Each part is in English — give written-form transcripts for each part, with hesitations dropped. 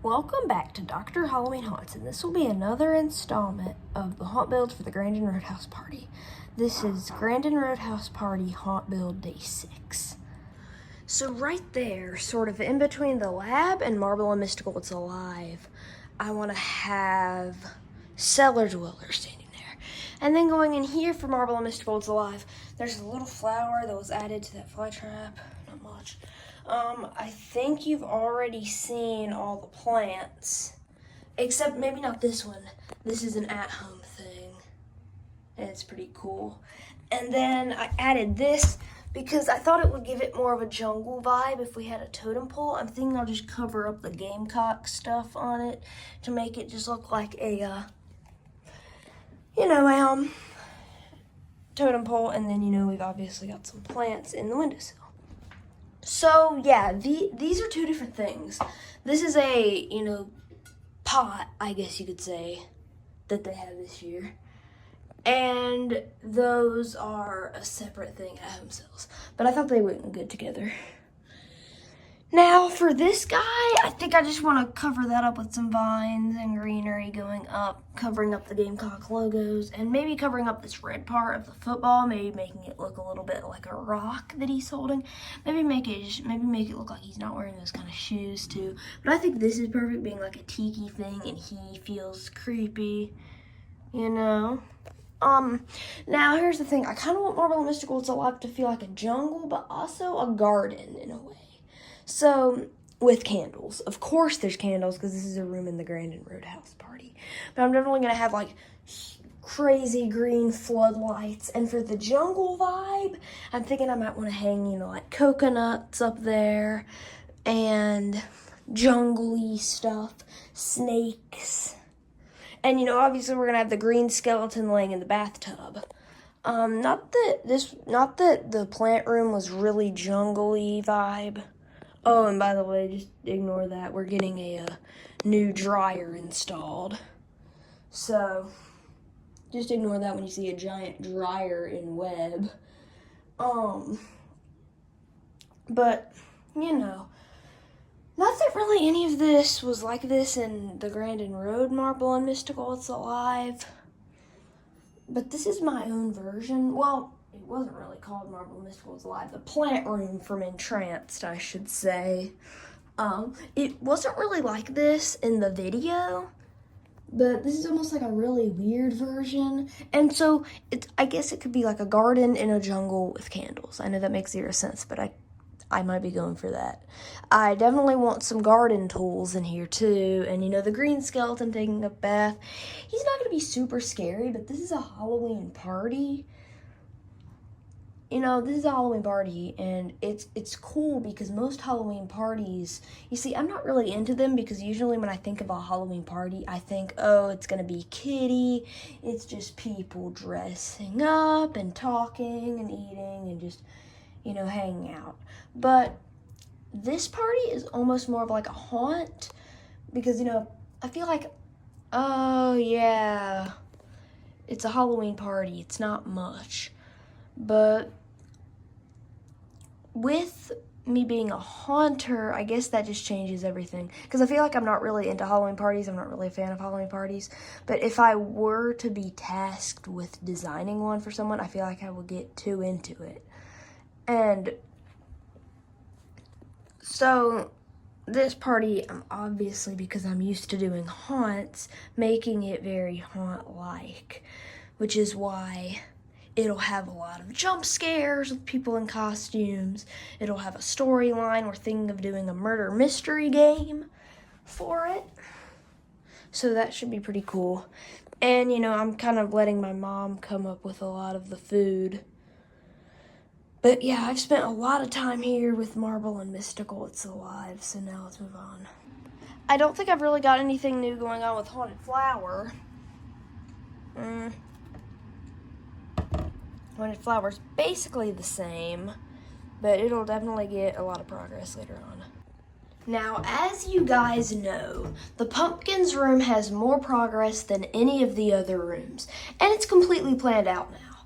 Welcome back to Dr. Halloween Haunts, and this will be another installment of the haunt builds for the Grandin Road House Party. This is Grandin Road House Party Haunt Build Day 6. So right there, sort of in between the lab and Marble and Mystical It's Alive, I want to have Cellar Dweller standing there. And then going in here for Marble and Mystical It's Alive, there's a little flower that was added to that fly trap. Not much. I think you've already seen all the plants, except maybe not this one. This is an at-home thing, and it's pretty cool. And then I added this because I thought it would give it more of a jungle vibe if we had a totem pole. I'm thinking I'll just cover up the gamecock stuff on it to make it just look like a, totem pole. And then, we've obviously got some plants in the windowsill. So, yeah, these are two different things. This is a, pot, I guess you could say, that they have this year. And those are a separate thing at home sales. But I thought they went good together. Now, for this guy, I think I just want to cover that up with some vines and greenery going up, covering up the Gamecock logos, and maybe covering up this red part of the football, maybe making it look a little bit like a rock that he's holding. Maybe make it look like he's not wearing those kind of shoes, too. But I think this is perfect, being like a tiki thing, and he feels creepy, Now, here's the thing. I kind of want Marble and Mystical It's Alive to feel like a jungle, but also a garden in a way. So, with candles. Of course there's candles, because this is a room in the Grandin Road House Party. But I'm definitely going to have, crazy green floodlights. And for the jungle vibe, I'm thinking I might want to hang, coconuts up there. And jungle-y stuff. Snakes. And, obviously we're going to have the green skeleton laying in the bathtub. Not that the plant room was really jungle-y vibe. Oh, and by the way, just ignore that. We're getting a new dryer installed. So, just ignore that when you see a giant dryer in web. But, not that really any of this was like this in the Grandin Road Marble and Mystical It's Alive. But this is my own version. Well, it wasn't really called Marble and Mystical It's Alive. The plant room from Entranced, I should say. It wasn't really like this in the video, but this is almost like a really weird version. And so, I guess it could be like a garden in a jungle with candles. I know that makes zero sense, but I might be going for that. I definitely want some garden tools in here too. And the green skeleton taking a bath. He's not going to be super scary, but this is a Halloween party. This is a Halloween party, and it's cool because most Halloween parties, you see, I'm not really into them because usually when I think of a Halloween party, I think, oh, it's going to be kiddie. It's just people dressing up and talking and eating and just, hanging out. But this party is almost more of like a haunt because, I feel like, oh, yeah, it's a Halloween party. It's not much. But with me being a haunter, I guess that just changes everything. Because I feel like I'm not really into Halloween parties. I'm not really a fan of Halloween parties. But if I were to be tasked with designing one for someone, I feel like I would get too into it. And so this party, I'm obviously, because I'm used to doing haunts, making it very haunt-like. Which is why it'll have a lot of jump scares with people in costumes. It'll have a storyline. We're thinking of doing a murder mystery game for it. So that should be pretty cool. And, I'm kind of letting my mom come up with a lot of the food. But yeah, I've spent a lot of time here with Marble and Mystical It's Alive. So now let's move on. I don't think I've really got anything new going on with Haunted Flower. Haunted Flower's basically the same, but it'll definitely get a lot of progress later on. Now, as you guys know, the Pumpkins room has more progress than any of the other rooms, and it's completely planned out now.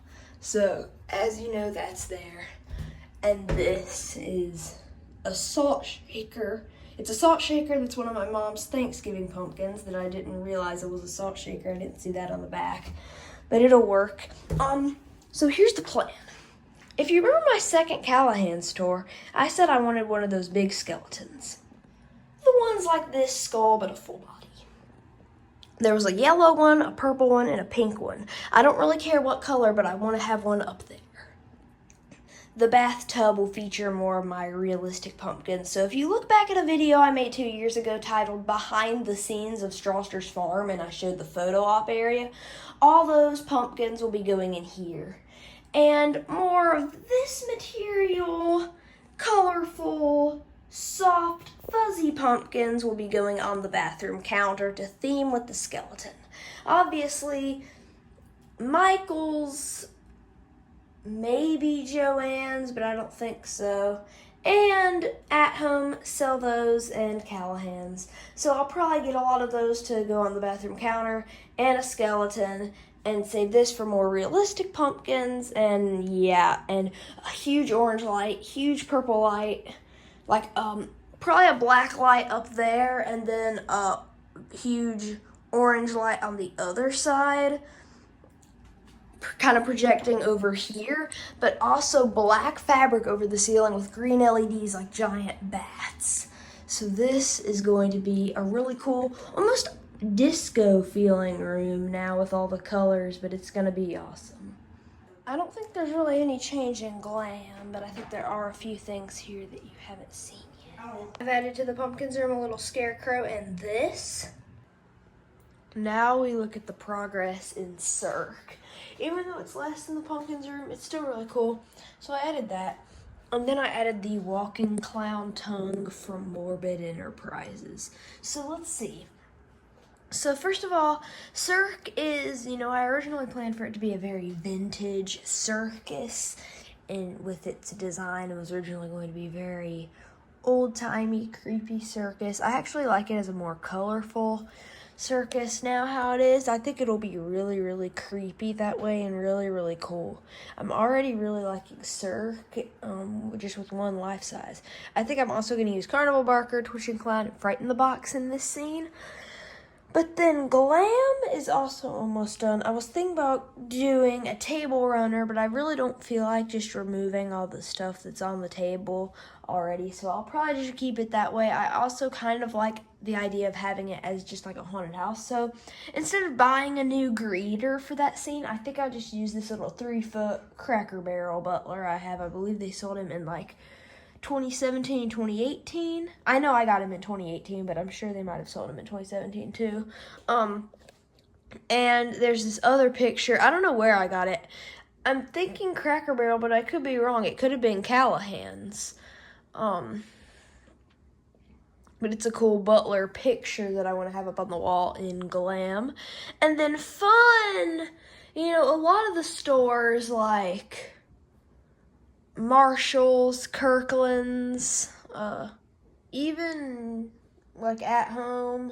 So, as you know, that's there. And this is a salt shaker It's a salt shaker. That's one of my mom's Thanksgiving pumpkins that I didn't realize it was a salt shaker. I didn't see that on the back, but it'll work. So here's the plan. If you remember my second Callahan's tour, I said I wanted one of those big skeletons. The ones like this skull, but a full body. There was a yellow one, a purple one, and a pink one. I don't really care what color, but I want to have one up there. The bathtub will feature more of my realistic pumpkins. So if you look back at a video I made 2 years ago titled Behind the Scenes of Strawster's Farm, and I showed the photo op area, all those pumpkins will be going in here. And more of this material, colorful, soft, fuzzy pumpkins will be going on the bathroom counter to theme with the skeleton. Obviously, Michael's, maybe Joanne's, but I don't think so. And At Home sell those, and Callahan's. So I'll probably get a lot of those to go on the bathroom counter, and a skeleton, and save this for more realistic pumpkins, and yeah, and a huge orange light, huge purple light, like probably a black light up there, and then a huge orange light on the other side, kind of projecting over here, but also black fabric over the ceiling with green LEDs like giant bats. So this is going to be a really cool, almost disco feeling room now with all the colors, but it's gonna be awesome. I don't think there's really any change in glam, but I think there are a few things here that you haven't seen yet. I've added to the pumpkins room a little scarecrow and this. Now we look at the progress in Cirque. Even though it's less than the pumpkins room, it's still really cool. So I added that. And then I added the walking clown tongue from Morbid Enterprises. So let's see. So first of all, Cirque is, I originally planned for it to be a very vintage circus, and with its design, it was originally going to be very old-timey, creepy circus. I actually like it as a more colorful circus now how it is. I think it'll be really, really creepy that way and really, really cool. I'm already really liking Cirque, just with one life size. I think I'm also going to use Carnival Barker, Twitching Clown, and Frighten the Box in this scene. But then glam is also almost done. I was thinking about doing a table runner, but I really don't feel like just removing all the stuff that's on the table already, so I'll probably just keep it that way. I also kind of like the idea of having it as just like a haunted house, so instead of buying a new greeter for that scene, I think I'll just use this little 3-foot Cracker Barrel butler I have. I believe they sold him in like 2017, 2018. I know I got him in 2018, but I'm sure they might have sold him in 2017 too. And there's this other picture. I don't know where I got it. I'm thinking Cracker Barrel, but I could be wrong. It could have been Callahan's. But it's a cool butler picture that I want to have up on the wall in glam. And then fun. A lot of the stores like Marshall's, Kirkland's, even like At Home,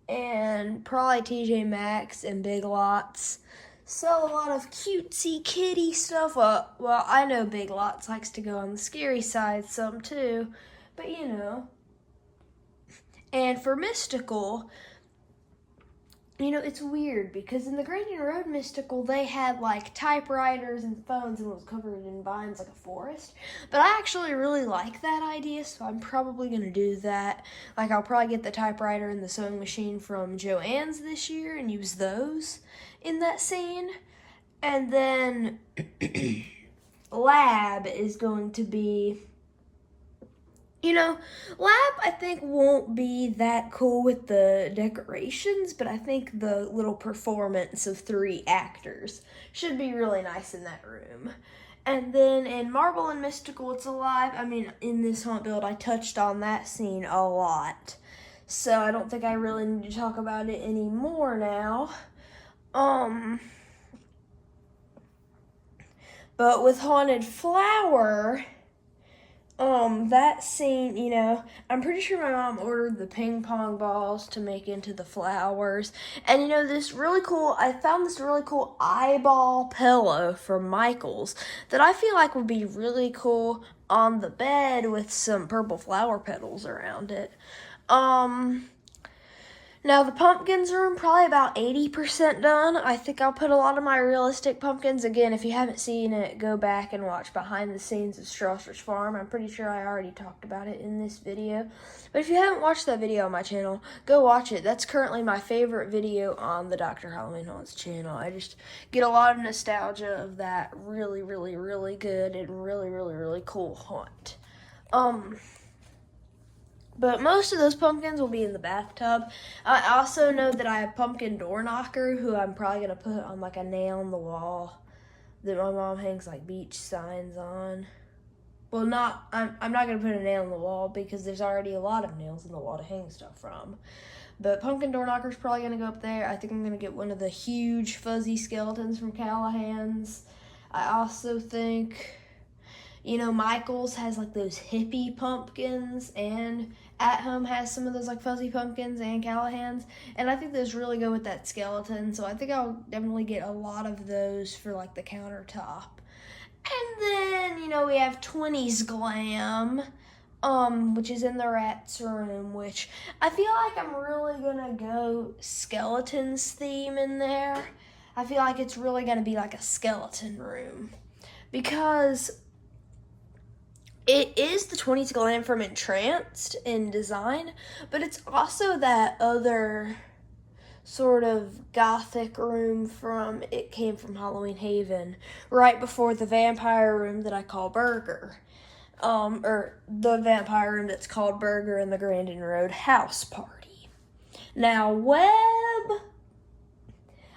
and probably TJ Maxx and Big Lots sell a lot of cutesy kitty stuff. Well, I know Big Lots likes to go on the scary side some too, but And for Mystical, it's weird because in the Grandin Road Mystical, they had like typewriters and phones and it was covered in vines like a forest. But I actually really like that idea, so I'm probably going to do that. Like, I'll probably get the typewriter and the sewing machine from Joanne's this year and use those in that scene. And then Lab is going to be... Lab, I think, won't be that cool with the decorations, but I think the little performance of 3 actors should be really nice in that room. And then in Marble and Mystical, it's alive. In this haunt build, I touched on that scene a lot, so I don't think I really need to talk about it anymore now. But with Haunted Flower, that scene, you know, I'm pretty sure my mom ordered the ping pong balls to make into the flowers. And, you know, I found this really cool eyeball pillow from Michael's that I feel like would be really cool on the bed with some purple flower petals around it. Now, the pumpkins are probably about 80% done. I think I'll put a lot of my realistic pumpkins. Again, if you haven't seen it, go back and watch behind the scenes of Strasser's Farm. I'm pretty sure I already talked about it in this video. But if you haven't watched that video on my channel, go watch it. That's currently my favorite video on the Dr. Halloween Haunts channel. I just get a lot of nostalgia of that really, really, really good and really, really, really cool haunt. But most of those pumpkins will be in the bathtub. I also know that I have pumpkin door knocker who I'm probably going to put on like a nail on the wall that my mom hangs like beach signs on. Well, I'm not going to put a nail on the wall because there's already a lot of nails in the wall to hang stuff from. But pumpkin door knocker's probably going to go up there. I think I'm going to get one of the huge fuzzy skeletons from Callahan's. I also think, you know, Michael's has like those hippie pumpkins, and At Home has some of those like fuzzy pumpkins, and Callahan's. And I think those really go with that skeleton. So I think I'll definitely get a lot of those for like the countertop. And then, you know, we have 20s Glam, which is in the rat's room, which I feel like I'm really gonna go skeletons theme in there. I feel like it's really gonna be like a skeleton room because it is the 20s Glam from Entranced in design, but it's also that other sort of gothic room from It Came from Halloween Haven, right before the vampire room that I call Burger. Or the vampire room that's called Burger in the Grandin Road house party. Now,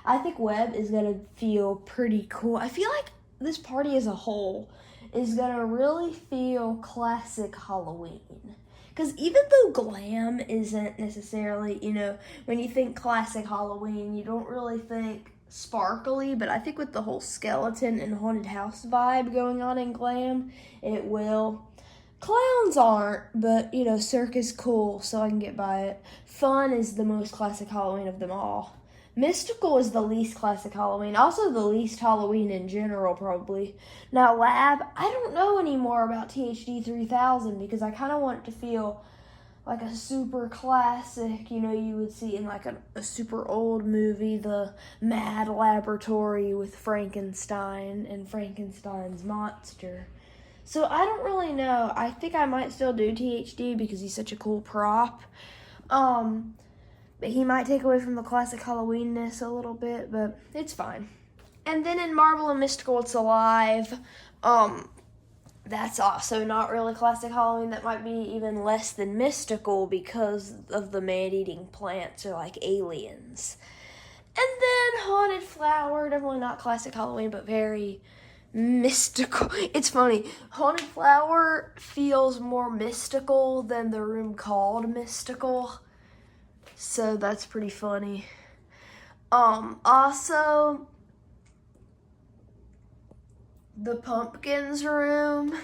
I think Webb is going to feel pretty cool. I feel like this party as a whole is going to really feel classic Halloween. Because even though Glam isn't necessarily, you know, when you think classic Halloween, you don't really think sparkly, but I think with the whole skeleton and haunted house vibe going on in Glam, it will. Clowns aren't, but, you know, Cirque is cool, so I can get by it. Fun is the most classic Halloween of them all. Mystical is the least classic Halloween. Also the least Halloween in general, probably. Now, Lab, I don't know anymore about THD 3000 because I kind of want it to feel like a super classic, you know, you would see in like a super old movie, the Mad Laboratory with Frankenstein and Frankenstein's monster. So I don't really know. I think I might still do THD because he's such a cool prop. But he might take away from the classic Halloweenness a little bit, but it's fine. And then in Marvel and Mystical, it's Alive. That's also not really classic Halloween. That might be even less than Mystical because of the man-eating plants or like aliens. And then Haunted Flower, definitely not classic Halloween, but very mystical. It's funny. Haunted Flower feels more mystical than the room called Mystical. So that's pretty funny. Also, the Pumpkins room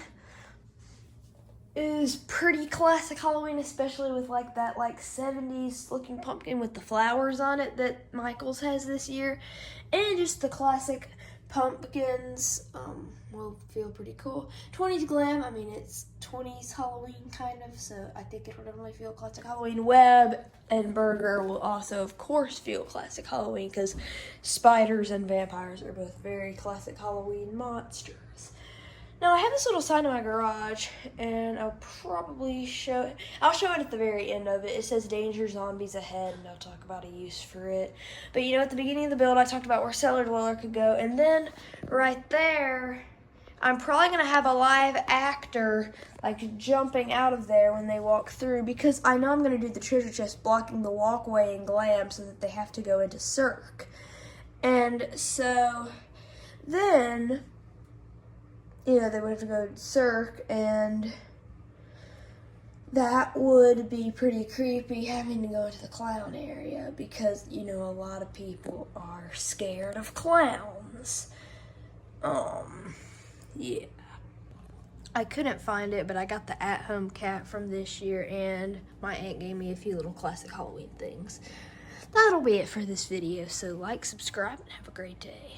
is pretty classic Halloween, especially with like that like 70s looking pumpkin with the flowers on it that Michael's has this year. And just the classic pumpkins will feel pretty cool. 20s Glam, I mean, it's 20s Halloween kind of, so I think it'll definitely feel classic Halloween. Webb and Burger will also, of course, feel classic Halloween because spiders and vampires are both very classic Halloween monsters. Now, I have this little sign in my garage, and I'll probably show it. I'll show it at the very end of it. It says Danger Zombies Ahead, and I'll talk about a use for it. But, you know, at the beginning of the build, I talked about where Cellar Dweller could go. And then, right there, I'm probably going to have a live actor, like, jumping out of there when they walk through. Because I know I'm going to do the treasure chest blocking the walkway in Glam so that they have to go into Cirque. And so, then, you know, they would have to go to Cirque, and that would be pretty creepy having to go into the clown area because, you know, a lot of people are scared of clowns. Yeah. I couldn't find it, but I got the at-home cat from this year, and my aunt gave me a few little classic Halloween things. That'll be it for this video, so like, subscribe, and have a great day.